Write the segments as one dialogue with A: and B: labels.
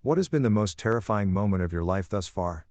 A: What has been the most terrifying moment of your life thus far?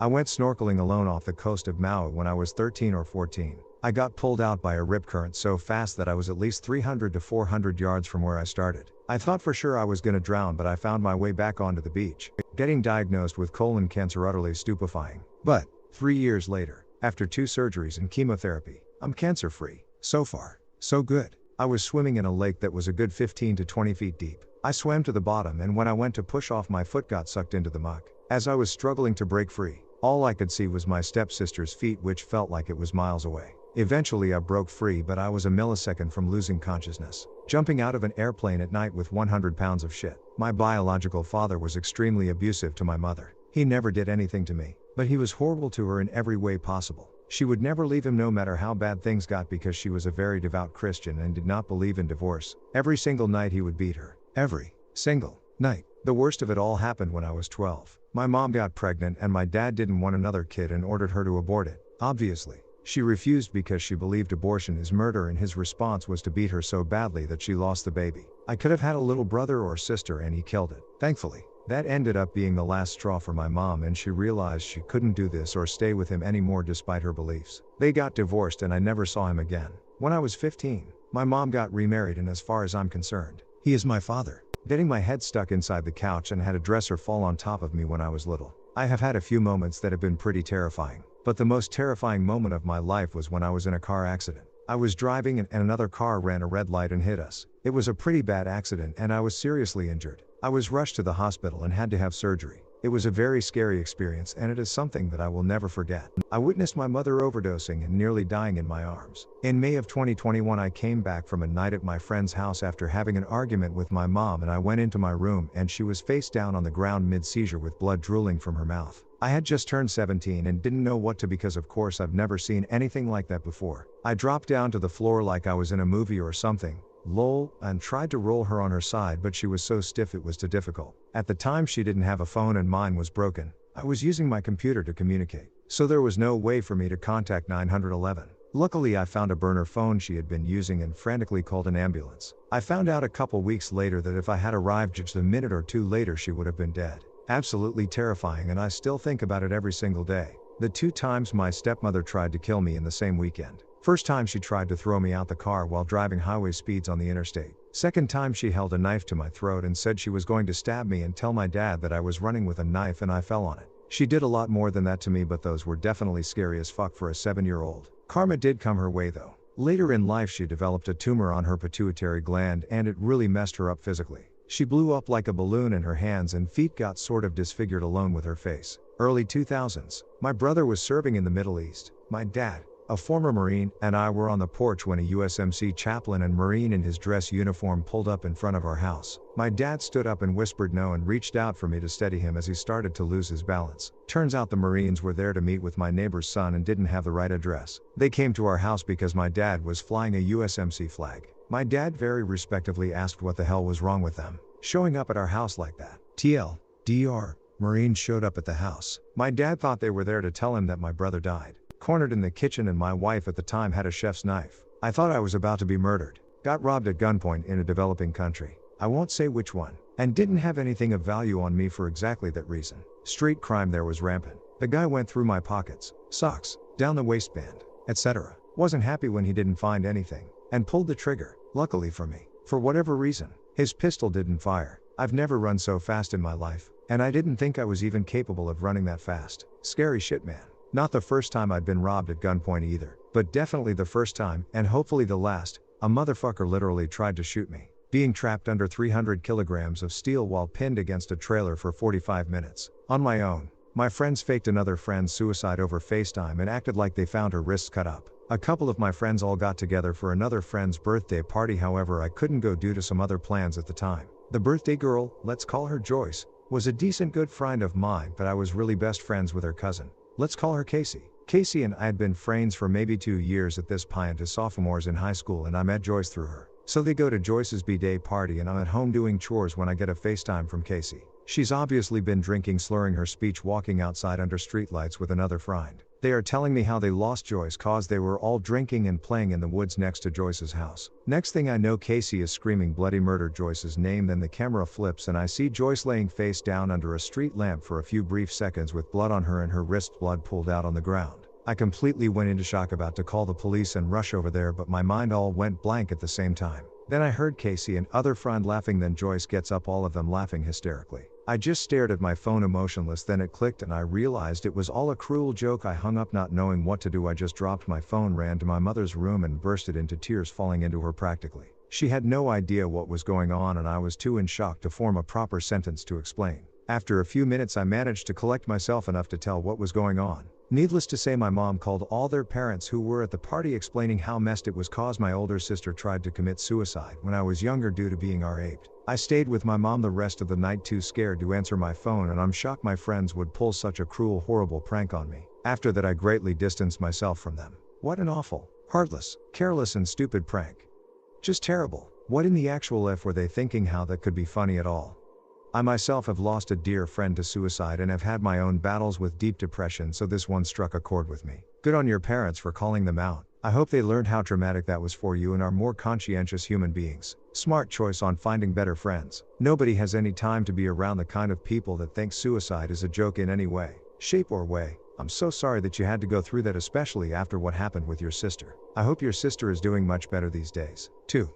A: I went snorkeling alone off the coast of Maui when I was 13 or 14. I got pulled out by a rip current so fast that I was at least 300 to 400 yards from where I started. I thought for sure I was gonna drown, but I found my way back onto the beach. Getting diagnosed with colon cancer utterly stupefying. But 3 years later, after 2 surgeries and chemotherapy, I'm cancer free. So far, so good. I was swimming in a lake that was a good 15 to 20 feet deep. I swam to the bottom, and when I went to push off, my foot got sucked into the muck. As I was struggling to break free, all I could see was my stepsister's feet, which felt like it was miles away. Eventually I broke free, but I was a millisecond from losing consciousness. Jumping out of an airplane at night with 100 pounds of shit. My biological father was extremely abusive to my mother. He never did anything to me, but he was horrible to her in every way possible. She would never leave him no matter how bad things got, because she was a very devout Christian and did not believe in divorce. Every single night he would beat her. Every single night. The worst of it all happened when I was 12. My mom got pregnant and my dad didn't want another kid and ordered her to abort it. Obviously, she refused because she believed abortion is murder, and his response was to beat her so badly that she lost the baby. I could have had a little brother or sister and he killed it. Thankfully, that ended up being the last straw for my mom, and she realized she couldn't do this or stay with him anymore despite her beliefs. They got divorced and I never saw him again. When I was 15, my mom got remarried, and as far as I'm concerned, he is my father. Getting my head stuck inside the couch and had a dresser fall on top of me when I was little. I have had a few moments that have been pretty terrifying, but the most terrifying moment of my life was when I was in a car accident. I was driving and another car ran a red light and hit us. It was a pretty bad accident and I was seriously injured. I was rushed to the hospital and had to have surgery. It was a very scary experience, and it is something that I will never forget. I witnessed my mother overdosing and nearly dying in my arms. In May of 2021, I came back from a night at my friend's house after having an argument with my mom, and I went into my room and she was face down on the ground mid-seizure with blood drooling from her mouth. I had just turned 17 and didn't know what to, because of course I've never seen anything like that before. I dropped down to the floor like I was in a movie or something, lol, and tried to roll her on her side, but she was so stiff it was too difficult. At the time she didn't have a phone and mine was broken. I was using my computer to communicate, so there was no way for me to contact 911. Luckily I found a burner phone she had been using and frantically called an ambulance. I found out a couple weeks later that if I had arrived just a minute or two later she would have been dead. Absolutely terrifying, and I still think about it every single day. The 2 times my stepmother tried to kill me in the same weekend. First time she tried to throw me out the car while driving highway speeds on the interstate. Second time she held a knife to my throat and said she was going to stab me and tell my dad that I was running with a knife and I fell on it. She did a lot more than that to me, but those were definitely scary as fuck for a 7-year-old. Karma did come her way though. Later in life she developed a tumor on her pituitary gland and it really messed her up physically. She blew up like a balloon and her hands and feet got sort of disfigured along with her face. Early 2000s. My brother was serving in the Middle East. My dad, a former Marine, and I were on the porch when a USMC chaplain and Marine in his dress uniform pulled up in front of our house. My dad stood up and whispered no and reached out for me to steady him as he started to lose his balance. Turns out the Marines were there to meet with my neighbor's son and didn't have the right address. They came to our house because my dad was flying a USMC flag. My dad very respectfully asked what the hell was wrong with them showing up at our house like that. TLDR, Marines showed up at the house. My dad thought they were there to tell him that my brother died. Cornered in the kitchen, and my wife at the time had a chef's knife. I thought I was about to be murdered. Got robbed at gunpoint in a developing country. I won't say which one. And didn't have anything of value on me for exactly that reason. Street crime there was rampant. The guy went through my pockets, socks, down the waistband, etc. Wasn't happy when he didn't find anything, and pulled the trigger. Luckily for me, for whatever reason, his pistol didn't fire. I've never run so fast in my life, and I didn't think I was even capable of running that fast. Scary shit, man. Not the first time I'd been robbed at gunpoint either, but definitely the first time, and hopefully the last. A motherfucker literally tried to shoot me. Being trapped under 300 kilograms of steel while pinned against a trailer for 45 minutes. On my own. My friends faked another friend's suicide over FaceTime and acted like they found her wrists cut up. A couple of my friends all got together for another friend's birthday party, however I couldn't go due to some other plans at the time. The birthday girl, let's call her Joyce, was a decent good friend of mine, but I was really best friends with her cousin. Let's call her Casey. Casey and I had been friends for maybe 2 years at this point as sophomores in high school, and I met Joyce through her. So they go to Joyce's B-Day party and I'm at home doing chores when I get a FaceTime from Casey. She's obviously been drinking, slurring her speech, walking outside under streetlights with another friend. They are telling me how they lost Joyce cause they were all drinking and playing in the woods next to Joyce's house. Next thing I know, Casey is screaming bloody murder Joyce's name, then the camera flips and I see Joyce laying face down under a street lamp for a few brief seconds with blood on her and her wrist blood pulled out on the ground. I completely went into shock, about to call the police and rush over there, but my mind all went blank at the same time. Then I heard Casey and other friend laughing, then Joyce gets up, all of them laughing hysterically. I just stared at my phone emotionless, then it clicked and I realized it was all a cruel joke. I hung up not knowing what to do. I just dropped my phone, ran to my mother's room and bursted into tears, falling into her practically. She had no idea what was going on and I was too in shock to form a proper sentence to explain. After a few minutes I managed to collect myself enough to tell what was going on. Needless to say, my mom called all their parents who were at the party, explaining how messed it was cause my older sister tried to commit suicide when I was younger due to being raped. I stayed with my mom the rest of the night, too scared to answer my phone, and I'm shocked my friends would pull such a cruel, horrible prank on me. After that I greatly distanced myself from them. What an awful, heartless, careless and stupid prank. Just terrible. What in the actual F were they thinking? How that could be funny at all? I myself have lost a dear friend to suicide and have had my own battles with deep depression, so this one struck a chord with me. Good on your parents for calling them out. I hope they learned how traumatic that was for you and are more conscientious human beings. Smart choice on finding better friends. Nobody has any time to be around the kind of people that think suicide is a joke in any way, shape or way. I'm so sorry that you had to go through that, especially after what happened with your sister. I hope your sister is doing much better these days. 2.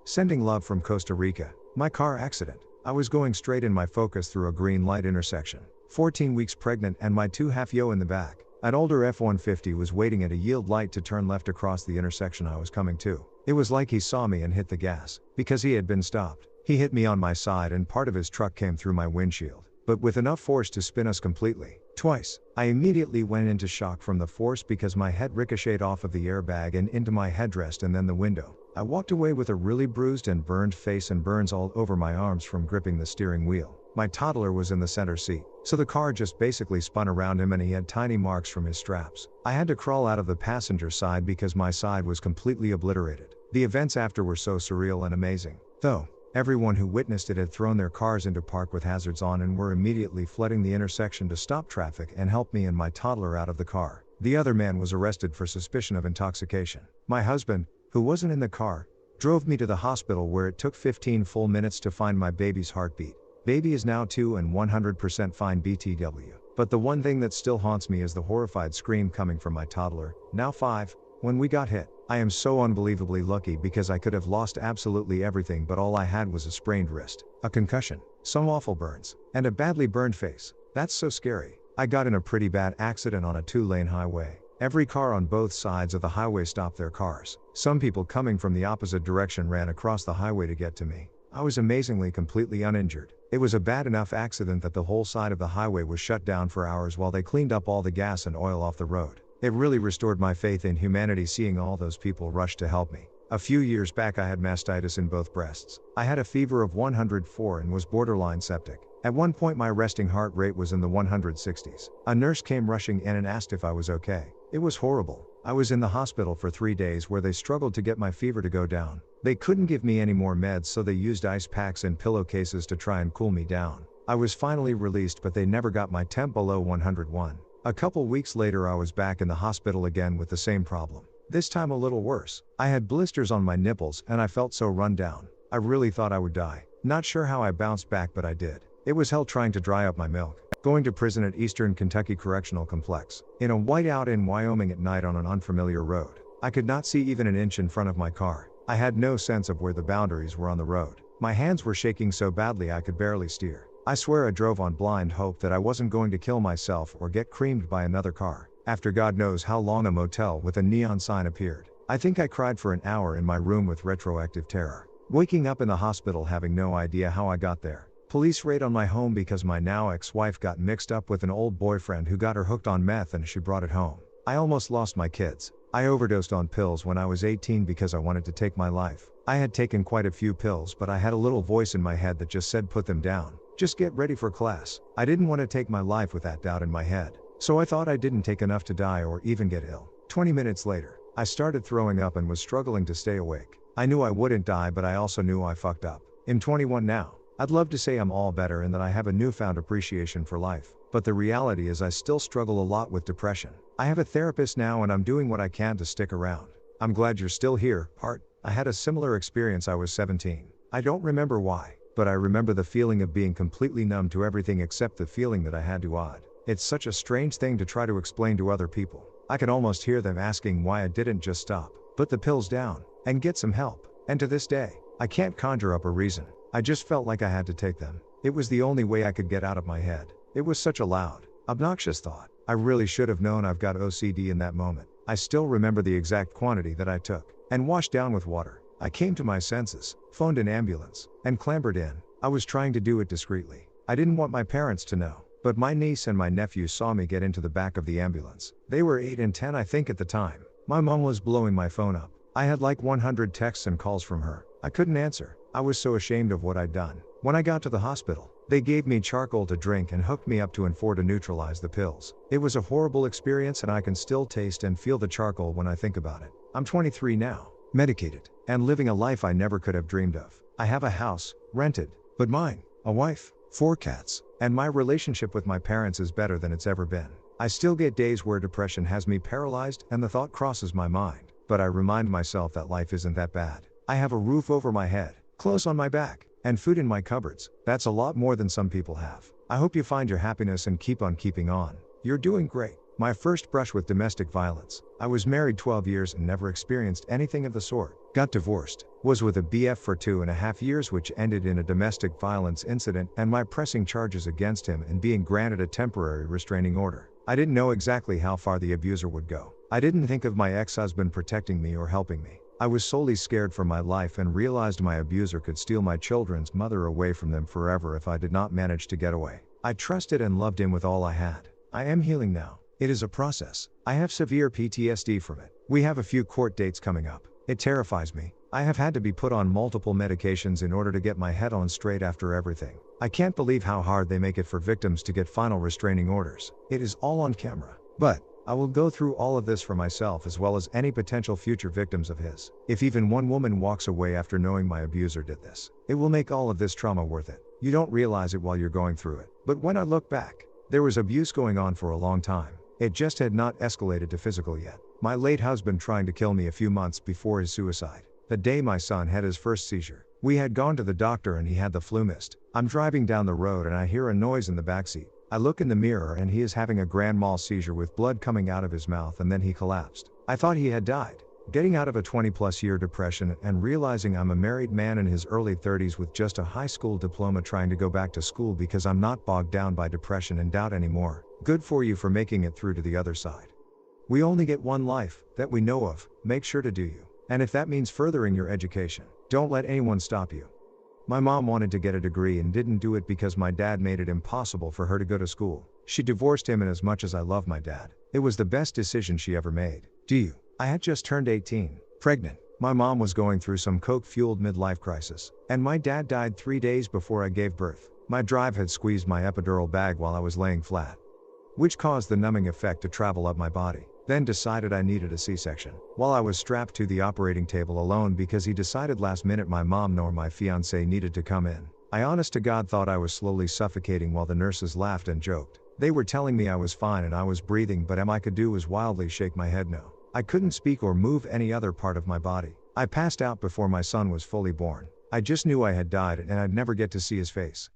A: Sending love from Costa Rica. My car accident. I was going straight in my Focus through a green light intersection. 14 weeks pregnant and my 2.5-yo in the back. An older F-150 was waiting at a yield light to turn left across the intersection I was coming to. It was like he saw me and hit the gas. Because he had been stopped, he hit me on my side and part of his truck came through my windshield, but with enough force to spin us completely. Twice. I immediately went into shock from the force because my head ricocheted off of the airbag and into my headrest and then the window. I walked away with a really bruised and burned face and burns all over my arms from gripping the steering wheel. My toddler was in the center seat, so the car just basically spun around him and he had tiny marks from his straps. I had to crawl out of the passenger side because my side was completely obliterated. The events after were so surreal and amazing. Though, everyone who witnessed it had thrown their cars into park with hazards on and were immediately flooding the intersection to stop traffic and help me and my toddler out of the car. The other man was arrested for suspicion of intoxication. My husband, who wasn't in the car, drove me to the hospital where it took 15 full minutes to find my baby's heartbeat. Baby is now 2 and 100% fine BTW. But the one thing that still haunts me is the horrified scream coming from my toddler, now 5, when we got hit. I am so unbelievably lucky because I could have lost absolutely everything, but all I had was a sprained wrist, a concussion, some awful burns, and a badly burned face. That's so scary. I got in a pretty bad accident on a 2-lane highway. Every car on both sides of the highway stopped their cars. Some people coming from the opposite direction ran across the highway to get to me. I was amazingly completely uninjured. It was a bad enough accident that the whole side of the highway was shut down for hours while they cleaned up all the gas and oil off the road. It really restored my faith in humanity seeing all those people rush to help me. A few years back I had mastitis in both breasts. I had a fever of 104 and was borderline septic. At one point my resting heart rate was in the 160s. A nurse came rushing in and asked if I was okay. It was horrible. I was in the hospital for 3 days where they struggled to get my fever to go down. They couldn't give me any more meds, so they used ice packs and pillowcases to try and cool me down. I was finally released, but they never got my temp below 101. A couple weeks later I was back in the hospital again with the same problem. This time a little worse. I had blisters on my nipples and I felt so run down. I really thought I would die. Not sure how I bounced back, but I did. It was hell trying to dry up my milk. Going to prison at Eastern Kentucky Correctional Complex. In a whiteout in Wyoming at night on an unfamiliar road. I could not see even an inch in front of my car. I had no sense of where the boundaries were on the road. My hands were shaking so badly I could barely steer. I swear I drove on blind hope that I wasn't going to kill myself or get creamed by another car. After God knows how long a motel with a neon sign appeared. I think I cried for an hour in my room with retroactive terror. Waking up in the hospital having no idea how I got there. Police raid on my home because my now ex-wife got mixed up with an old boyfriend who got her hooked on meth and she brought it home. I almost lost my kids. I overdosed on pills when I was 18 because I wanted to take my life. I had taken quite a few pills, but I had a little voice in my head that just said put them down. Just get ready for class. I didn't want to take my life with that doubt in my head. So I thought I didn't take enough to die or even get ill. 20 minutes later, I started throwing up and was struggling to stay awake. I knew I wouldn't die, but I also knew I fucked up. I'm 21 now. I'd love to say I'm all better and that I have a newfound appreciation for life. but the reality is I still struggle a lot with depression. I have a therapist now and I'm doing what I can to stick around. I'm glad you're still here, Art. I had a similar experience. I was 17. I don't remember why, but I remember the feeling of being completely numb to everything except the feeling that I had to odd. It's such a strange thing to try to explain to other people. I can almost hear them asking why I didn't just stop, put the pills down, and get some help. And to this day, I can't conjure up a reason. I just felt like I had to take them. It was the only way I could get out of my head. It was such a loud, obnoxious thought. I really should have known I've got OCD in that moment. I still remember the exact quantity that I took, and washed down with water. I came to my senses, phoned an ambulance, and clambered in. I was trying to do it discreetly. I didn't want my parents to know, but my niece and my nephew saw me get into the back of the ambulance. They were 8 and 10 I think at the time. My mom was blowing my phone up. I had like 100 texts and calls from her. I couldn't answer. I was so ashamed of what I'd done. When I got to the hospital, they gave me charcoal to drink and hooked me up to Enfor to neutralize the pills. It was a horrible experience and I can still taste and feel the charcoal when I think about it. I'm 23 now, medicated, and living a life I never could have dreamed of. I have a house, rented, but mine, a wife, 4 cats, and my relationship with my parents is better than it's ever been. I still get days where depression has me paralyzed and the thought crosses my mind, but I remind myself that life isn't that bad. I have a roof over my head, clothes on my back, and food in my cupboards. That's a lot more than some people have. I hope you find your happiness and keep on keeping on. You're doing great. My first brush with domestic violence. I was married 12 years and never experienced anything of the sort. Got divorced. Was with a BF for 2.5 years, which ended in a domestic violence incident and my pressing charges against him and being granted a temporary restraining order. I didn't know exactly how far the abuser would go. I didn't think of my ex-husband protecting me or helping me. I was solely scared for my life and realized my abuser could steal my children's mother away from them forever if I did not manage to get away. I trusted and loved him with all I had. I am healing now. It is a process. I have severe PTSD from it. We have a few court dates coming up. It terrifies me. I have had to be put on multiple medications in order to get my head on straight after everything. I can't believe how hard they make it for victims to get final restraining orders. It is all on camera. But I will go through all of this for myself as well as any potential future victims of his. If even one woman walks away after knowing my abuser did this, it will make all of this trauma worth it. You don't realize it while you're going through it. But when I look back, there was abuse going on for a long time. It just had not escalated to physical yet. My late husband trying to kill me a few months before his suicide. The day my son had his first seizure. We had gone to the doctor and he had the flu mist. I'm driving down the road and I hear a noise in the backseat. I look in the mirror and he is having a grand mal seizure with blood coming out of his mouth and then he collapsed. I thought he had died. Getting out of a 20+ year depression and realizing I'm a married man in his early 30s with just a high school diploma trying to go back to school because I'm not bogged down by depression and doubt anymore. Good for you for making it through to the other side. We only get one life, that we know of. Make sure to do you. And if that means furthering your education, don't let anyone stop you. My mom wanted to get a degree and didn't do it because my dad made it impossible for her to go to school. She divorced him, and as much as I love my dad, it was the best decision she ever made. Do you? I had just turned 18, pregnant. My mom was going through some coke-fueled midlife crisis, and my dad died 3 days before I gave birth. My drive had squeezed my epidural bag while I was laying flat, which caused the numbing effect to travel up my body. Then decided I needed a C-section. While I was strapped to the operating table alone because he decided last minute my mom nor my fiancé needed to come in. I honest to God thought I was slowly suffocating while the nurses laughed and joked. They were telling me I was fine and I was breathing, but all I could do was wildly shake my head no. I couldn't speak or move any other part of my body. I passed out before my son was fully born. I just knew I had died and I'd never get to see his face.